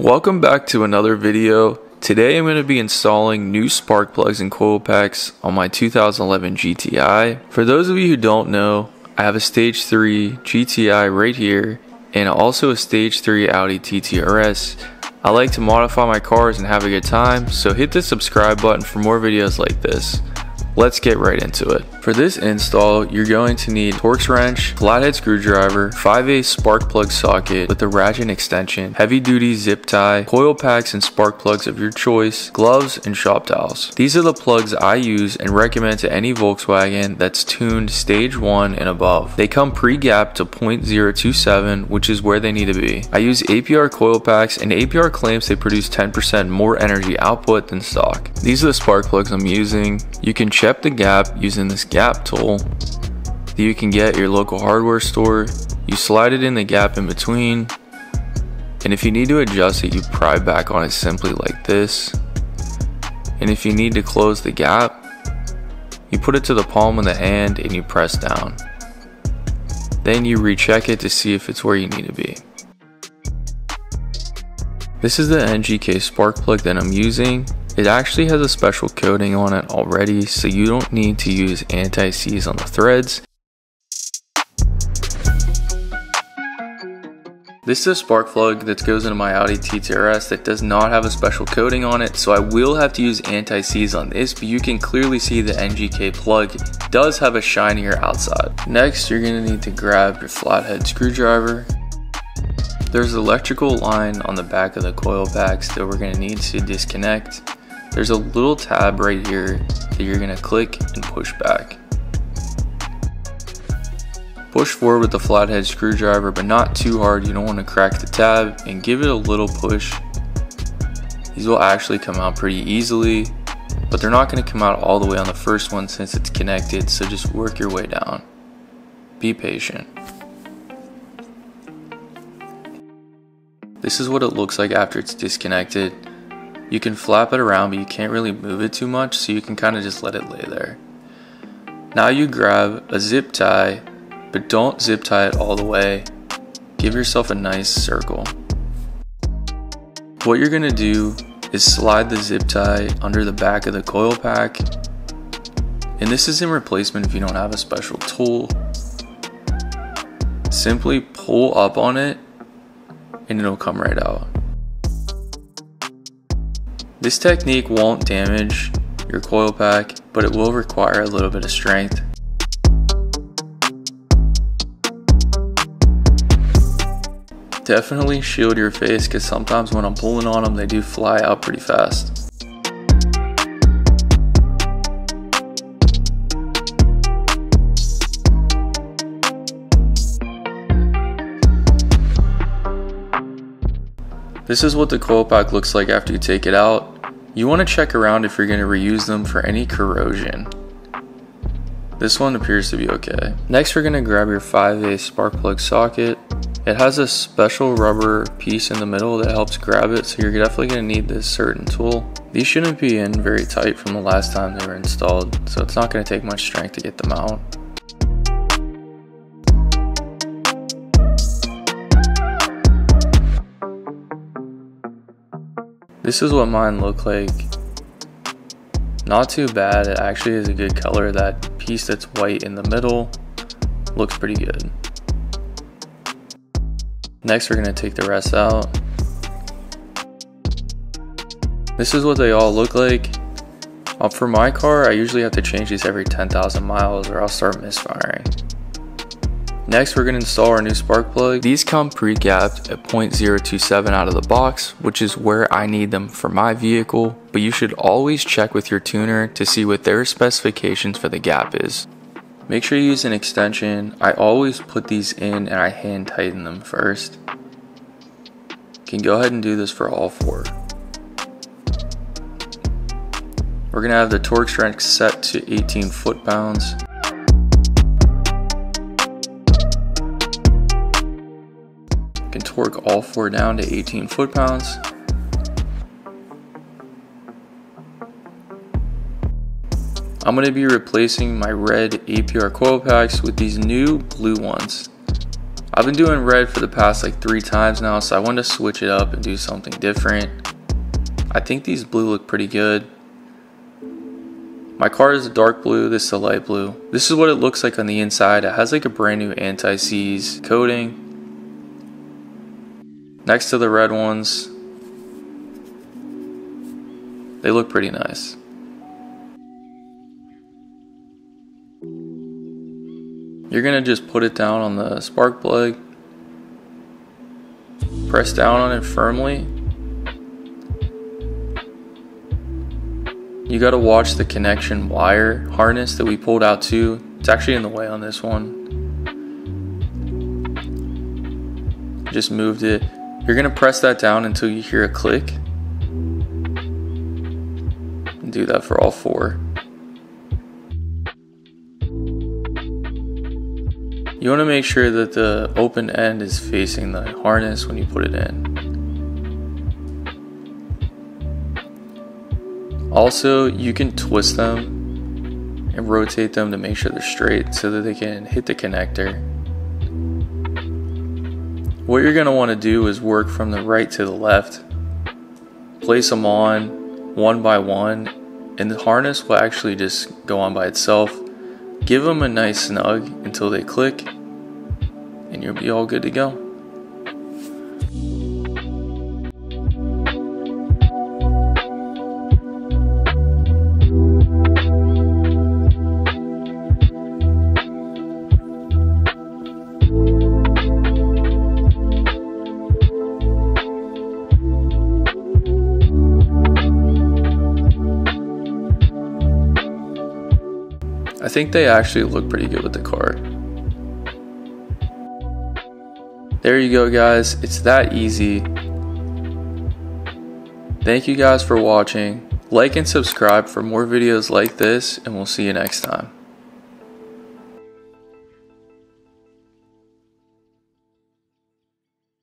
Welcome back to another video. Today I'm going to be installing new spark plugs and coil packs on my 2011 GTI. For those of you who don't know, I have a stage 3 GTI right here and also a stage 3 Audi TT RS. I like to modify my cars and have a good time, so hit the subscribe button for more videos like this. Let's get right into it. For this install, you're going to need Torx wrench, flathead screwdriver, 5/8 spark plug socket with a ratchet extension, heavy duty zip tie, coil packs and spark plugs of your choice, gloves, and shop towels. These are the plugs I use and recommend to any Volkswagen that's tuned stage 1 and above. They come pre-gapped to 0.027, which is where they need to be. I use APR coil packs, and APR claims they produce 10% more energy output than stock. These are the spark plugs I'm using. You can check the gap using this gap tool that you can get at your local hardware store. You slide it in the gap in between, and if you need to adjust it, you pry back on it simply like this. And if you need to close the gap, you put it to the palm of the hand and you press down. Then you recheck it to see if it's where you need to be. This is the MK6 spark plug that I'm using. It actually has a special coating on it already, so you don't need to use anti-seize on the threads. This is a spark plug that goes into my Audi TT RS that does not have a special coating on it, so I will have to use anti-seize on this, but you can clearly see the MK plug does have a shinier outside. Next, you're going to need to grab your flathead screwdriver. There's an electrical line on the back of the coil packs that we're going to need to disconnect. There's a little tab right here that you're going to click and push back. Push forward with the flathead screwdriver, but not too hard. You don't want to crack the tab, and give it a little push. These will actually come out pretty easily, but they're not going to come out all the way on the first one since it's connected, so just work your way down. Be patient. This is what it looks like after it's disconnected. You can flap it around, but you can't really move it too much, so you can kind of just let it lay there. Now you grab a zip tie, but don't zip tie it all the way. Give yourself a nice circle. What you're gonna do is slide the zip tie under the back of the coil pack, and this is in replacement if you don't have a special tool. Simply pull up on it and it'll come right out. This technique won't damage your coil pack, but it will require a little bit of strength. Definitely shield your face, because sometimes when I'm pulling on them, they do fly out pretty fast. This is what the coil pack looks like after you take it out. You want to check around if you're going to reuse them for any corrosion. This one appears to be okay. Next, we're going to grab your 5/8 spark plug socket. It has a special rubber piece in the middle that helps grab it, so you're definitely going to need this certain tool. These shouldn't be in very tight from the last time they were installed, so it's not going to take much strength to get them out. This is what mine look like. Not too bad. It actually is a good color. That piece that's white in the middle looks pretty good. Next, we're going to take the rest out. This is what they all look like. For my car, I usually have to change these every 10,000 miles or I'll start misfiring. Next, we're going to install our new spark plug. These come pre-gapped at 0.027 out of the box, which is where I need them for my vehicle, but you should always check with your tuner to see what their specifications for the gap is. Make sure you use an extension. I always put these in and I hand tighten them first. You can go ahead and do this for all 4. We're going to have the Torx wrench set to 18 foot-pounds. You can torque all 4 down to 18 foot-pounds. I'm going to be replacing my red APR coil packs with these new blue ones. I've been doing red for the past like 3 times now, so I wanted to switch it up and do something different. I think these blue look pretty good. My car is a dark blue, this is a light blue. This is what it looks like on the inside. It has like a brand new anti-seize coating. Next to the red ones, they look pretty nice. You're gonna just put it down on the spark plug, press down on it firmly. You gotta watch the connection wire harness that we pulled out too. It's actually in the way on this one. Just moved it. You're gonna press that down until you hear a click. And do that for all 4. You want to make sure that the open end is facing the harness when you put it in. Also, you can twist them and rotate them to make sure they're straight so that they can hit the connector. What you're going to want to do is work from the right to the left. Place them on one by one, and the harness will actually just go on by itself. Give them a nice snug until they click, and you'll be all good to go. I think they actually look pretty good with the car. There you go, guys. It's that easy. Thank you guys for watching. Like and subscribe for more videos like this, and we'll see you next time.